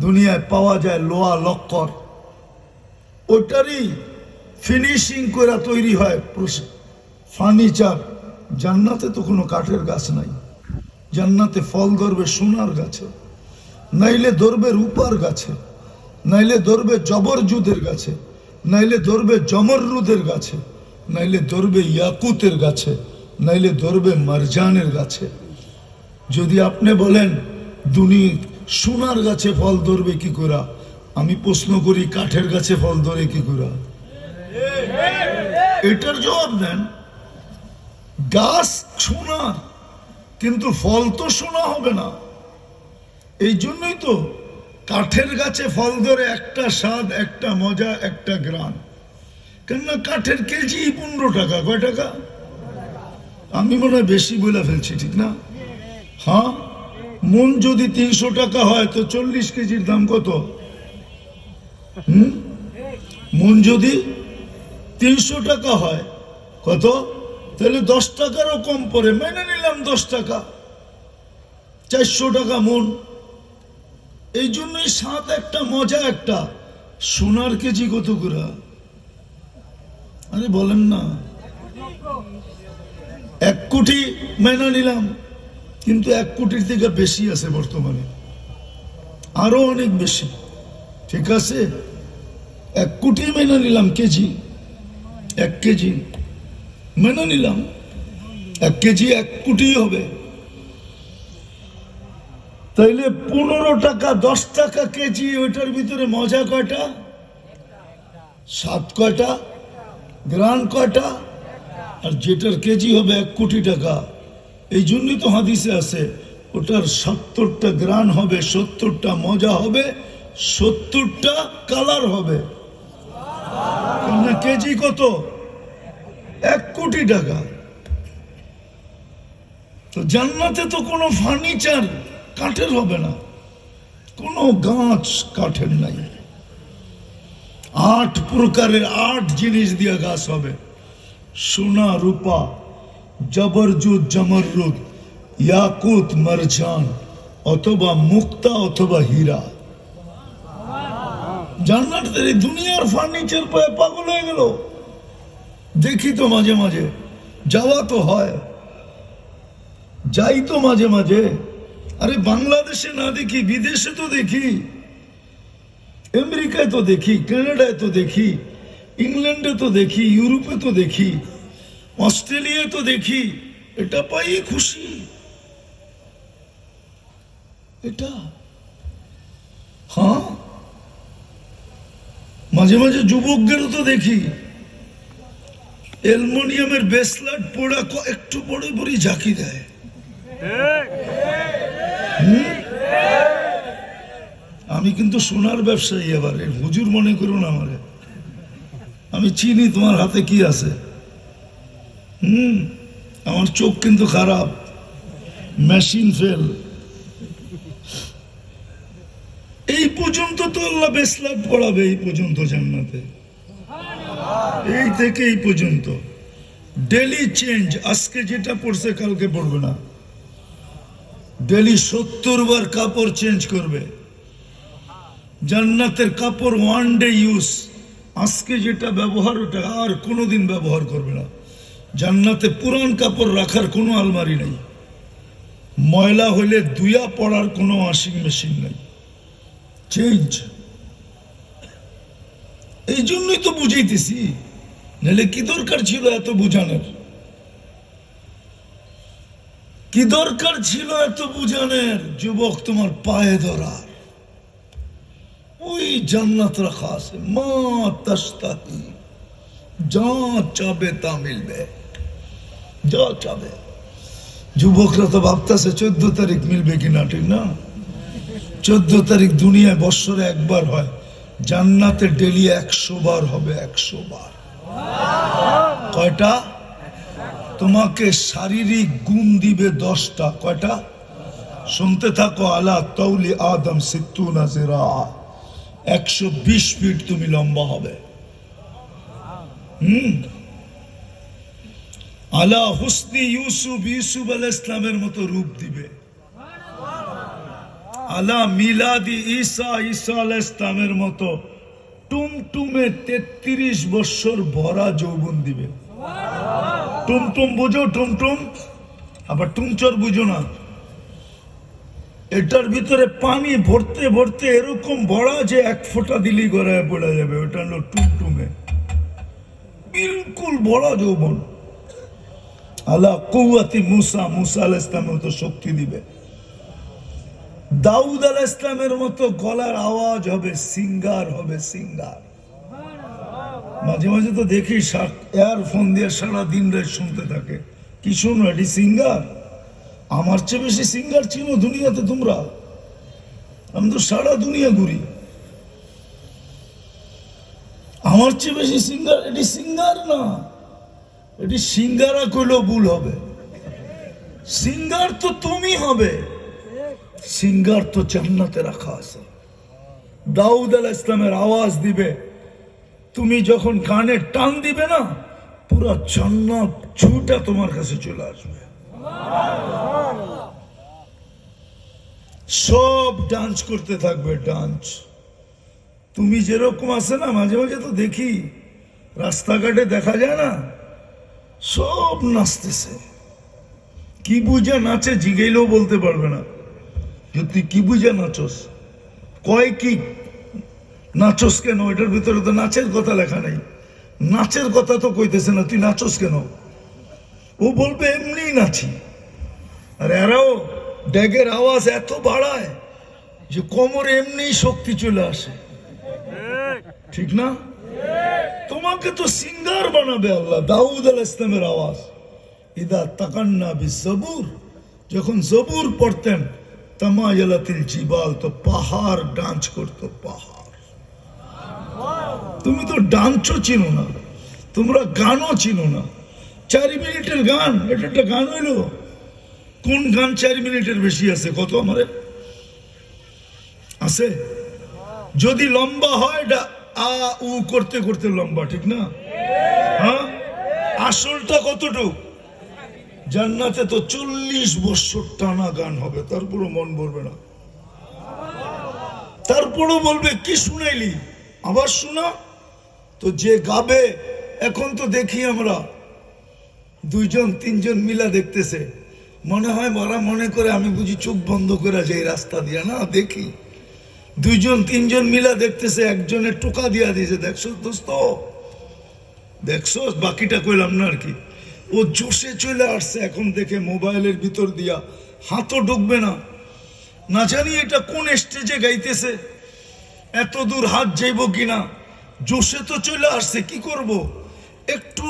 দুনিয়ায় পাওয়া যায় লোহা লক্কর, ওটারই ফিনিশিং করে তৈরি হয় ফার্নিচার। জান্নাতে তো কোনো কাঠের গাছ নাই। জান্নাতে ফল ধরবে সোনার গাছে, নাইলে ধরবে রূপার গাছে, নাইলে ধরবে জবরজুদের গাছে, নাইলে ধরবে জমররুদের গাছে, নাইলে ধরবে ইয়াকুতের গাছে, নাইলে ধরবে মারজানের গাছে। যদি আপনি বলেন দুনিয়া সোনার গাছে ফল ধরবে কি করে, আমি প্রশ্ন করি কাঠের গাছে ফল ধরে কি করে? এটার জবাব দেন। গাছ সোনা, কিন্তু ফল তো সোনা হবে না। এই জন্যই তো কাঠের গাছে ফল ধরে একটা স্বাদ, একটা মজা, একটা গ্রান। কেননা কাঠের কেজি 15 টাকা। কয় টাকা? আমি মনে হয় বেশি বলে ফেলছি, ঠিক না? হ্যাঁ, মন যদি 300 টাকা হয় তো 40 কেজির দাম কত? মন যদি 300 টাকা হয় কত? তাহলে 10 টাকারও কম পড়ে। মেনে নিলাম 10 টাকা, 400 টাকা মন। এই জন্যই স্বাদ একটা, মজা একটা। সোনার কেজি কত করে? আরে বলেন না। 1 কোটি মেনে নিলাম, কিন্তু 1 কোটির থেকে বেশি আছে বর্তমানে, আরো অনেক বেশি। ঠিক আছে, 1 কোটি মেনে নিলাম কেজি, 1 কেজি মেনে নিলাম, 1 কেজি 1 কোটি হবে। তাইলে 15 টাকা 10 টাকা কেজি, ওইটার ভিতরে মজা কয়টা, স্বাদ কয়টা, গ্রান কয়টা? আর যেটার কেজি হবে 1 কোটি টাকা। এই জন্যই তো হাদিসে আছে ওটার 70টা গ্রান হবে, 70টা মজা হবে, 70টা কালার হবে। কেননা কেজি কত? 1 কোটি টাকা। তো জান্নাতে তো কোনো ফার্নিচার কাঠের হবে না, কোনো গাছ কাঠের নাই। 8 প্রকারের 8 জিনিস দিয়ে গাছ হবে। সোনা, রূপা, জবরজুদ, জমররুদ, ইয়াকুত, মারজান, অথবা মুক্তা, অথবা হীরা। জান্নাতের এই দুনিয়ার ফার্নিচার পায় পাগল হয়ে গেল। দেখি তো মাঝে মাঝে, যাওয়া তো হয়, যাই তো মাঝে মাঝে। আরে বাংলাদেশে না দেখি, বিদেশে তো দেখি, আমেরিকায় তো দেখি, কানাডায় তো দেখি, ইংল্যান্ডে তো দেখি, ইউরোপে তো দেখি, অস্ট্রেলিয়ায় তো দেখি। এটা পাই খুশি। এটা হ্যাঁ, মাঝে মাঝে যুবকদেরও তো দেখি অ্যালুমিনিয়ামের বেসলাট পোড়া একটু পরে পরে ঝাঁকি দেয়। আমি কিন্তু সোনার ব্যবসায়ী, এবারে হুজুর মনে করুন আমারে, আমি চিনি তোমার হাতে কি আছে। আমার চোখ কিন্তু খারাপ, মেশিন ফেল। এই পর্যন্ত তো আল্লাহ বেসলাট পড়াবে, এই পর্যন্ত জান্নাতে, এই থেকে এই পর্যন্ত ডেলি চেঞ্জ। আজকে যেটা পড়ছে কালকে পড়বে না, ডেলি 70 বার কাপড় চেঞ্জ করবে। জান্নাতের কাপড় 1 ডে ইউজ। আজকে যেটা ব্যবহার ওটা আর কোনোদিন ব্যবহার করবে না। জান্নাতে পুরান কাপড় রাখার কোনো আলমারি নেই, ময়লা হইলে ধুইয়া পড়ার কোনো ওয়াশিং মেশিন নেই, চেঞ্জ। এই জন্যই তো বুঝাইতেছি, নাহলে কি দরকার ছিল এত বুঝানোর? কি দরকার ছিল এত বুঝানোর? যুবক, তোমার পায়ে ধরার। ওই জান্নাত রাখা আছে, মা তাস্তাহি, যা চাবে তা মিলবে, যা চাবে। যুবকরা তো ভাবতেছে 14 তারিখ মিলবে কিনা, ঠিক না? 14 তারিখ দুনিয়ায় বৎসরে একবার হয়, জান্নাতে ডেলি 100 বার হবে, 100 বার। কয়টা? তোমাকে শারীরিক গুণ দিবে 10টা। কয়টা? শুনতে থাকো। আলা তৌলি আদম 60 জিরা, 120 ফিট তুমি লম্বা হবে। আলা হুসনি ইউসুফ, ইউসুফ আলাইহিস সালামের মতো রূপ দিবে। আলা মিলাদি ঈসা, ঈসা আলাইহিস সালামের মতো টুমটুমে 33 বছর ভরা যৌবন দিবে। টুমটুম বুঝো? টুমটুম আবার টুমচর বুঝো না। এটার ভিতরে পানি ভরতে ভরতে এরকম ভরা যে এক ফোঁটা দিলি গড়ায় পড়ে যাবে। ওটা হলো টুমটুমে, বিলকুল ভরা যৌবন। আলা কুওয়াতি মুসা, মুসা আলাইহিস সালামের মতো শক্তি দিবে। দাউদ আলাইহিস সালামের মতো গলার আওয়াজ হবে, সিঙ্গার হবে, সিঙ্গার। মাঝে মাঝে তো দেখি ইয়ারফোন দিয়ে সারা দিন রাত শুনতে থাকে। কি শুনো? এটি সিঙ্গার। আমার চেয়ে বেশি সিঙ্গার চিনো দুনিয়াতে তোমরা? আমি তো সারা দুনিয়া ঘুরি, আমার চেয়ে বেশি সিঙ্গার। এটি সিঙ্গার না, এটি সিঙ্গারা কইলেও ভুল হবে। সিঙ্গার তো তুমি হবে, সিঙ্গার তো জান্নাতে রাখা আছে। দাউদ আলাইহিস সালামের আওয়াজ দিবে, তুমি যখন কানে টান দিবে না, পুরো জান্নাত ছুটে তোমার কাছে চলে আসবে। সব ডান্স করতে থাকবে, ডান্স। তুমি যেরকম আছে না, মাঝে মাঝে তো দেখি রাস্তাঘাটে দেখা যায় না, সব নাচতেছে। কি বুঝে নাচে জিগাইলেও বলতে পারবে না যে তুই কি বুঝে নাচস। কয় কি নাচস কেন? এটার ভিতরে তো নাচের কথা লেখা নাই। নাচের কথা তো কইতেছে না, তুই নাচস কেন? ও বলবে এমনি নাচি। আর এরাও ড্যাগের আওয়াজ এত বাড়ায় যে কোমরে এমনি শক্তি চলে আসে, ঠিক না? তোমাকে তো সিঙ্গার বানাবে আল্লাহ। দাউদ আলাইহিস সালামের আওয়াজ, ইদা তাকান্না বিজবুর, যখন জবুর পড়তেন, তামায়ালাতিল জিবাল, তো পাহাড় ডান্স করতো, পাহাড়। তুমি তো ডান্সও চিনো না, তোমরা গানও চিনো না। 4 মিনিটের গান, এটা একটা গান হইলো? কোন গান 4 মিনিটের বেশি আছে? কত আমারে আছে? যদি লম্বা হয় এটা আ উ করতে করতে লম্বা, ঠিক না? হ্যাঁ, আসলটা কতটুক? জান্নাতে তো 40 বছর টানা গান হবে, তারপরও মন ভরবে না। তারপরও বলবে কি শুনাইলি, আবার শোনা। তো যে গাবে, এখন তো দেখি আমরা 2-3 মিলা দেখতেছে, মনে হয় মারা মনে করে আমি বুঝি চোখ বন্ধ করে যাই রাস্তা দিয়া, না দেখি 2-3 মিলা দেখতেছে, একজনের টোকা দিয়া দিয়েছে, দেখছো দোস্ত, দেখছো? বাকিটা কইলাম না আর কি। ও জোশে চলে আসছে, এখন দেখে মোবাইলের ভিতর দিয়া হাতও ঢুকবে না। না জানি এটা কোন স্টেজে গাইতেছে, এত দূর হাত যাইব কিনা। জোশে তো চলে আসছে, কি করব? একটু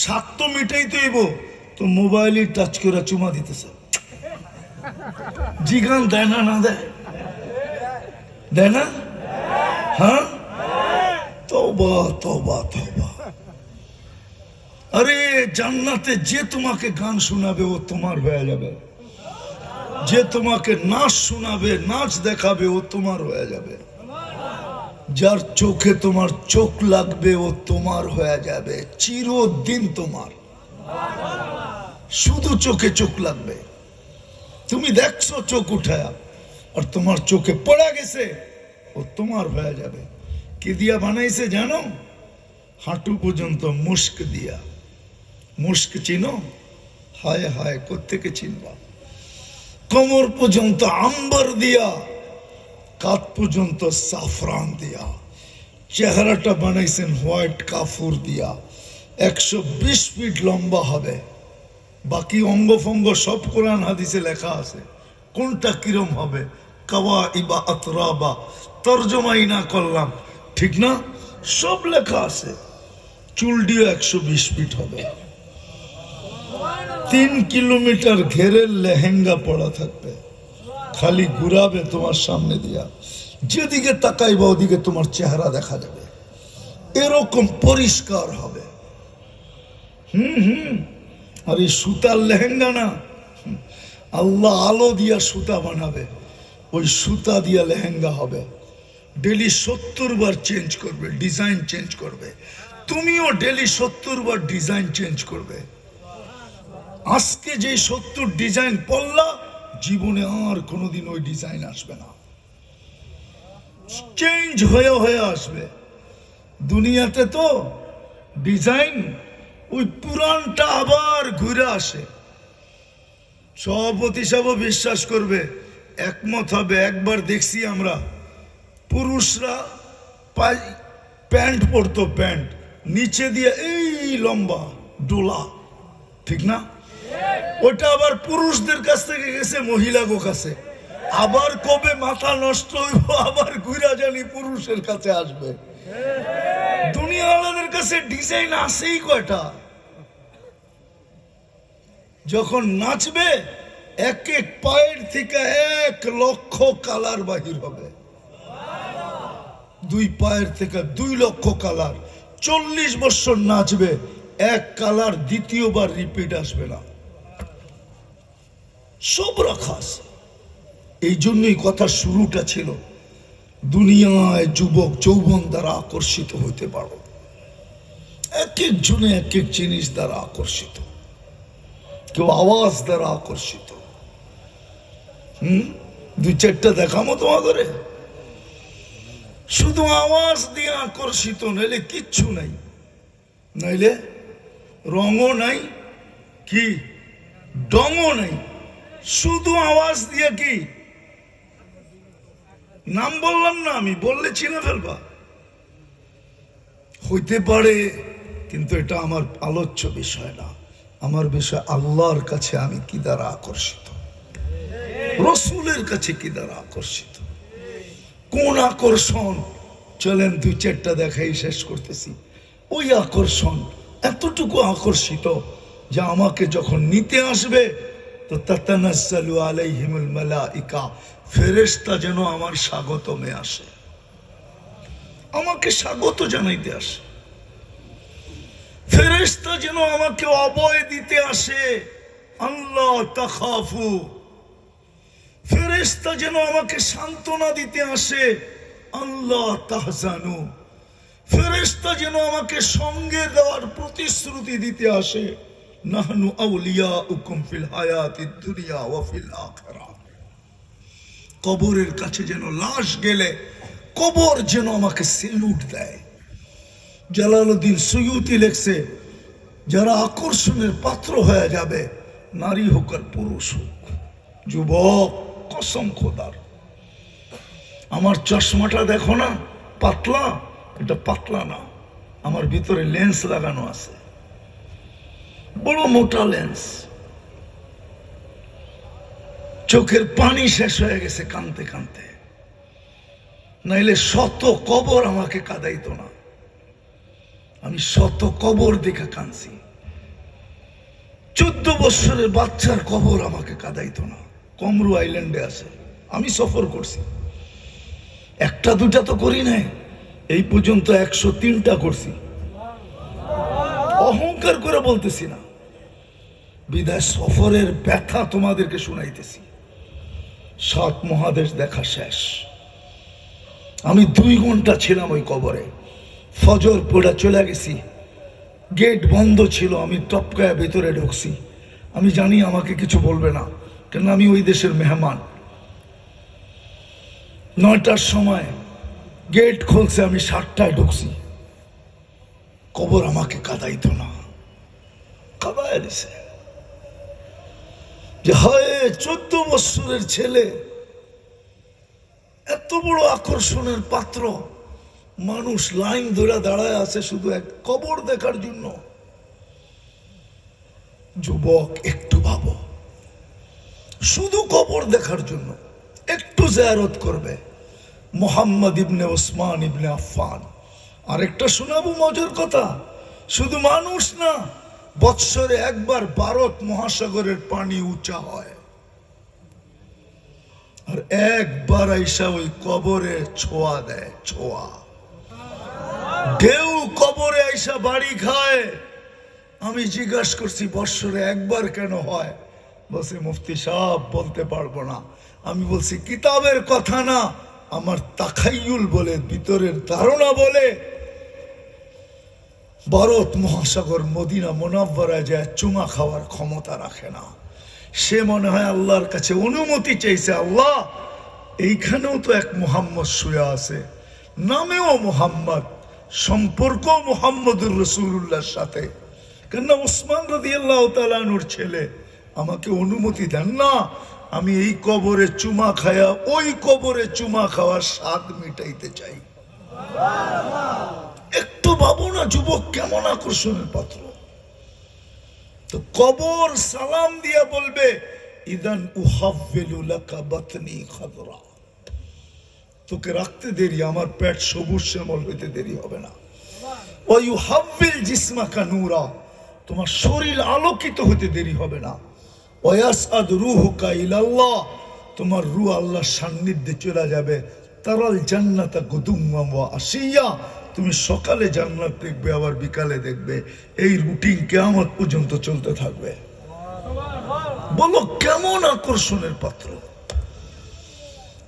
স্বাদ তো মিটাইতে হইব, তো মোবাইলে টাচ করে চুমা দিতেছে। জিগান দেয় না? না দেয়? দেয় না? হ্যাঁ, তওবা তওবা তওবা। আরে জান্নাতে যে তোমাকে গান শোনাবে ও তোমার হয়ে যাবে, যে তোমাকে নাচ শোনাবে, নাচ দেখাবে, ও তোমার হয়ে যাবে। যার চোখে তোমার চোখ লাগবে ও তোমার হয়ে যাবে, চিরদিন তোমার। শুধু চোখে চোখ লাগবে, তুমি দেখছো চোখ উঠায়া, আর তোমার চোখে পড়া গেছে, ও তোমার হয়ে যাবে। কি দিয়া বানাইছে জানো? হাঁটু পর্যন্ত মুস্ক দিয়া। মুস্ক চিনো? হায় হায়, কোত্থেকে চিনবা? কোমর পর্যন্ত আম্বার দিয়া, কাত পর্যন্ত সাফরান দিয়া। চেহারাটা বানাইছেন হোয়াইট কাফুর দিয়া। 120 ফিট লম্বা হবে। বাকি অঙ্গ ফঙ্গ সব কোরআন হাদিসে লেখা আছে, কোনটা কিরম হবে। কাওয়াইবা আতরাবা, তরজমাই না করলাম, ঠিক না? সব লেখা আছে। চুলটিও 120 ফিট হবে। 3 কিলোমিটার ঘেরের লেহেঙ্গা পড়া থাকবে, খালি ঘুরাবে তোমার সামনে দিয়া, যেদিকে তাকাইবা ওদিকে তোমার চেহারা দেখা যাবে, এরকম পরিষ্কার হবে। আর এই সুতার লেহেঙ্গা না, আল্লাহ আলো দিয়া সুতা বানাবে, ওই সুতা দিয়া লেহেঙ্গা হবে। ডেলি 70 বার চেঞ্জ করবে, ডিজাইন চেঞ্জ করবে। তুমিও ডেলি 70 বার ডিজাইন চেঞ্জ করবে। আজকে যে 70 ডিজাইন পড়লা, জীবনে আর কোনোদিন ওই ডিজাইন আসবে না, চেঞ্জ হয়ে হয়ে আসবে। দুনিয়াতে তো ডিজাইন ওই পুরানটা আবার ঘুরে আসে। সভাপতি সাহেব বিশ্বাস করবে, একমত হবে। একবার দেখছি আমরা, পুরুষরা প্যান্ট পরতো, প্যান্ট নিচে দিয়ে এই লম্বা ডোলা, ঠিক না? ওটা আবার পুরুষদের কাছ থেকে গেছে মহিলাগো কাছে, আবার কবে মাথা নষ্ট হইব আবার ঘুরা জানি পুরুষের কাছে আসবে। দুনিয়াওয়ালাদের কাছে ডিজাইন আসেই কয়টা। যখন নাচবে এক এক পায়ের থেকে 1,00,000 কালার বাহির হবে, 2 পায়ের থেকে 2,00,000 কালার। 40 বছর নাচবে, এক কালার দ্বিতীয়বার রিপিট আসবে না, সব রাখা আছে। এই জন্যই কথা শুরুটা ছিল, দুনিয়ায় যুবক যৌবন দ্বারা আকর্ষিত হইতে পারো। এক একজনে এক এক জিনিস দ্বারা আকর্ষিত, কেউ আওয়াজ দ্বারা আকর্ষিত। 2-4টা দেখামো তোমাদের, শুধু আওয়াজ দিয়ে আকর্ষিত, নাইলে কিচ্ছু নাই, নাইলে রঙও নাই, কি ডঙও নাই, শুধু আওয়াজ দিয়ে। কি নাম বললাম না আমি, বললে চিনে ফেলবা, হইতে পারে, কিন্তু এটা আমার আলোচ্য বিষয় না। আমার বিষয় আল্লাহর কাছে আমি কি দ্বারা আকর্ষিত, রসুলের কাছে কি দ্বারা আকর্ষিত, কোন আকর্ষণ। চলেন 2-4টা দেখাই শেষ করতেছি। ওই আকর্ষণ এতটুকু আকর্ষিত যে আমাকে যখন নিতে আসবে তো তাতানাজ্জালু আলাইহিমুল মালাইকা, ফেরেশতা যেন আমার স্বাগতমে আসে, আমাকে স্বাগত জানাইতে আসে। ফেরেশতা যেন আমাকে অভয় দিতে আসে, আল্লাহ তাখাফু। ফেরেশতা যেন আমাকে সান্ত্বনা দিতে আসে, আল্লাহ তাহজানু। ফেরেশতা যেন আমাকে সঙ্গে দেওয়ার প্রতিশ্রুতি দিতে আসে, নাহনু আউলিয়াউকুম ফিল হায়াতিদ দুনিয়া ওয়া ফিল আখিরাহ। কবরের কাছে যেন লাশ গেলে কবর যেন আমাকে সেলুট দেয়। জালালউদ্দিন সুয়ুতি লেখছে, যারা আকর্ষণের পাত্র হয়ে যাবে, নারী হোক আর পুরুষ হোক, যুবক, কসম খোদার, আমার চশমাটা দেখো না, পাতলা, এটা পাতলা না, আমার ভিতরে লেন্স লাগানো আছে, বড় মোটা লেন্স। চোখের পানি শেষ হয়ে গেছে কানতে কানতে, নাইলে শত কবর আমাকে কাঁদাইতো না। আমি শত কবর দেখে কাঁদছি, 14 বছরের বাচ্চার কবর আমাকে কাঁদাইতো না। কমরু আইল্যান্ডে আছে, আমি সফর করছি, 1-2টা তো করি নাই, এই পর্যন্ত 103টা করছি। অহংকার করে বলতেছি না, বিদায় সফরের ব্যথা তোমাদেরকে শুনাইতেছি। 7 মহাদেশ দেখা শেষ, আমি 2 ঘন্টা ছিলাম ওই কবরে। ফজর পড়া চলে গেছি, গেট বন্ধ ছিল, আমি টপকায় ভেতরে ঢুকছি। আমি জানি আমাকে কিছু বলবে না, কেন আমি ওই দেশের মেহমান। 9টার সময় গেট খুলছে, আমি 7টায় ঢুকছি। কবর আমাকে কাঁদাইতো না, কাঁদায় দিছে যে হয় 14 বছরের ছেলে এত বড় আকর্ষণের পাত্র, মানুষ লাইন ধরে দাঁড়ায় আছে শুধু এক কবর দেখার জন্য। যুবক, একটু ভাবো, শুধু কবর দেখার জন্য একটু জিয়ারত করবে। মুহাম্মদ ইবনে ওসমান ইবনে আফফান, আরেকটা শোনাবো মজার কথা, শুধু মানুষ না, বৎসরে একবার ভারত মহাসাগরের পানি উঁচা হয়, আর একবার আইসা ওই কবরে ছোঁয়া দেয়, ছোঁয়া। ঢেউ কবরে আইসা বাড়ি খায়। আমি জিজ্ঞাসা করছি বৎসরে একবার কেন হয়? বলছে মুফতি সাহেব বলতে পারবো না। আমি বলছি কিতাবের কথা না, আমার তাখাইয়ুল বলে, ভিতরের ধারণা বলে। ভারত মহাসাগর মদিনা মুনাওয়ারায় যায় চুমা খাওয়ার ক্ষমতা রাখে না, সে মনে হয় আল্লাহর কাছে অনুমতি চাইছে, আল্লাহ এইখানেও তো এক মুহাম্মদ শুয়ে আছে, নামেও মুহাম্মদ, সম্পর্ক মুহাম্মদুর রাসূলুল্লাহর সাথে, কেন ওসমান রাদিয়াল্লাহু তাআলা আনহুর ছেলে, আমাকে অনুমতি দেন না, আমি এই কবরে চুমা খায়া ওই কবরে চুমা খাওয়ার স্বাদ মিটাইতে চাই। একটু ভাবো না যুবক, কেমন আকর্ষণের পাত্র। তো কবর সালাম দিয়া বলবে, ইদান উহাফিলু লাকা বাতনি খাদরা, তোকে রাখতে দেরি, আমার পেট সবুজ শ্যামল হইতে দেরি হবে না। ওয়া ইউহাফিল জিসমাকা নূরা, তোমার শরীর আলোকিত হতে দেরি হবে না। ওয়া ইয়াসআদ রূহুকা ইলাল্লাহ, তোমার রূহ আল্লাহর সান্নিধ্যে চলে যাবে। তারাল জান্নাতা গুদুম্মা ওয়া আশিয়া, তুমি সকালে জান্নাত দেখবে, আবার বিকালে দেখবে। এই রুটিন কিয়ামত পর্যন্ত চলতে থাকবে। বলো কেমন আকর্ষণের পাত্র।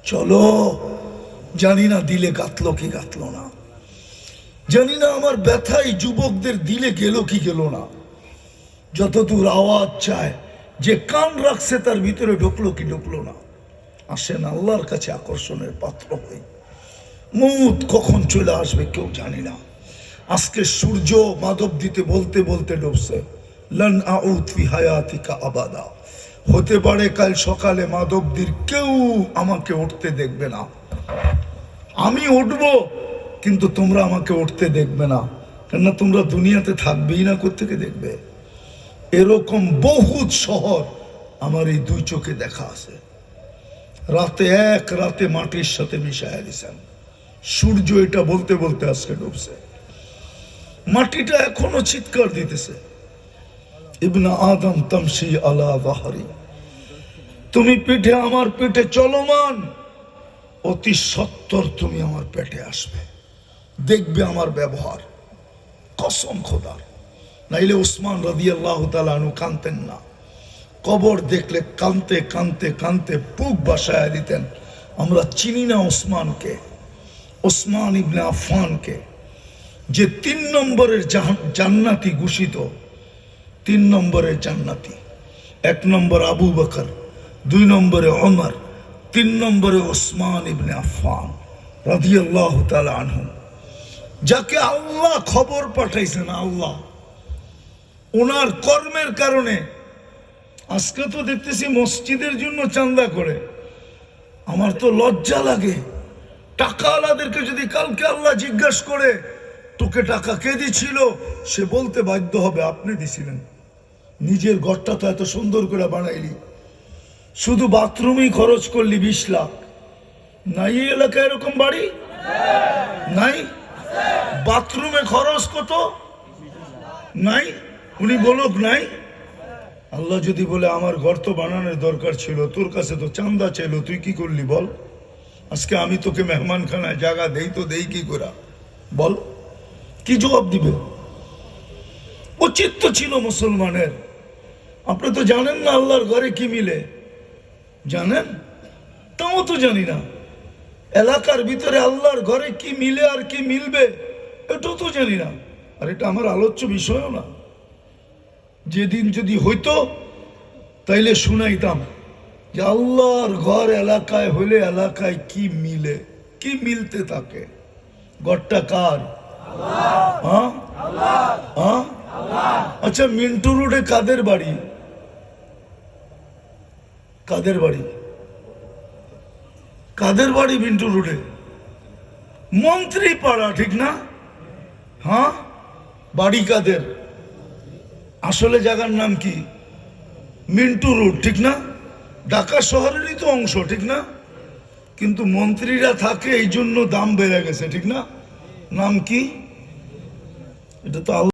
চলো, জানি না দিলে গাতলো কি গাতলো না, জানি না আমার ব্যথাই যুবকদের দিলে গেল কি গেল না। যতদূর আওয়াজ চায়, যে কান রাখছে তার ভিতরে ঢুকলো কি ঢুকলো না। আসেন আল্লাহর কাছে আকর্ষণের পাত্র হই। মউত কখন চলে আসবে কেউ জানি না। আজকে সূর্য মাধব দিতে বলতে বলতে ডুবছে, লান আউদ ফি হায়াতিকা আবাদা, হতে পারে কাল সকালে মাধবদীর কেউ আমাকে উঠতে দেখবে না। আমি উঠব, কিন্তু তোমরা আমাকে উঠতে দেখবে না, কেননা তোমরা দুনিয়াতে থাকবেই না, কোত্থেকে দেখবে। এরকম বহুত শহর আমার এই দুই চোখে দেখা আছে। রাতে এক রাতে মাটির সাথে মিশাইয়া দিছেন। সূর্য এটা বলতে বলতে আজকে ডুবছে, মাটিটা এখনো চিৎকার দিতেছে, ইবনা আদম তামশি আলা যাহরি, তুমি পিঠে আমার পিঠে চলমান, অতি সত্বর তুমি আমার পেটে আসবে, দেখবে আমার ব্যবহার। কসম খোদার, নাইলে ওসমান রাদিয়াল্লাহু তাআলা আনহু কাঁদতেন না। কবর দেখলে কানতে কানতে কানতে বুক বাসায় দিতেন। আমরা চিনি না ওসমানকে, ওসমান ইবনে আফফানকে, যে 3 নম্বরের জান্নাতি ঘোষিত। 3 নম্বরের জান্নাতি, 1 নম্বর আবু বকর, 2 নম্বরে ওমর, 3 নম্বরে ওসমান ইবনে আফফান রাদিয়াল্লাহু তাআলা আনহু, যাকে আল্লাহ খবর পাঠাইছেন। আল্লাহ ওনার কর্মের কারণে আজকে তো দেখতেছি মসজিদের জন্য চাঁদা করে। আমার তো লজ্জা লাগে। টাকা আলাদেরকে যদি কালকে আল্লাহ জিজ্ঞাসা করে তোকে টাকা কে দিছিল, সে বলতে বাধ্য হবে আপনি দিছিলেন। নিজের ঘরটা তো এত সুন্দর করে বানাইলি, শুধু বাথরুমেই খরচ করলি 20 লাখ। নাই এই এলাকায় এরকম বাড়ি নাই? বাথরুমে খরচ কত নাই? উনি বলুক নাই। আল্লাহ যদি বলে আমার ঘর তো বানানোর দরকার ছিল, তোর কাছে তো চাঁদা চাইলো, তুই কি করলি বল? আজকে আমি তোকে মেহমানখানায় জায়গা দেই তো দেই কি করে বল? কি জবাব দিবে? উচিত তো ছিল মুসলমানের। আপনি তো জানেন না আল্লাহর ঘরে কি মিলে, জানেন? তাও তো জানি না। এলাকার ভিতরে আল্লাহর ঘরে কি মিলে আর কি মিলবে এটাও তো জানি না। আর এটা আমার আলোচ্য বিষয়ও না। যেদিন যদি হইতো তাইলে শুনাইতাম যে আল্লাহর ঘর এলাকায় হইলে এলাকায় কি মিলে, কি মিলতে থাকে। ঘরটা কার? হ্যাঁ, হ্যাঁ। আচ্ছা, মিন্টু রোডে কাদের বাড়ি? কাদের বাড়ি? কাদের বাড়ি মিন্টু রোডে? মন্ত্রী পাড়া, ঠিক না? হ্যাঁ, বাড়ি কাদের? আসলে জায়গার নাম কি? মিন্টু রোড, ঠিক না? ঢাকা শহরেরই তো অংশ, ঠিক না? কিন্তু মন্ত্রীরা থাকে এই জন্য দাম বেড়ে গেছে, ঠিক না? নাম কি? এটা তো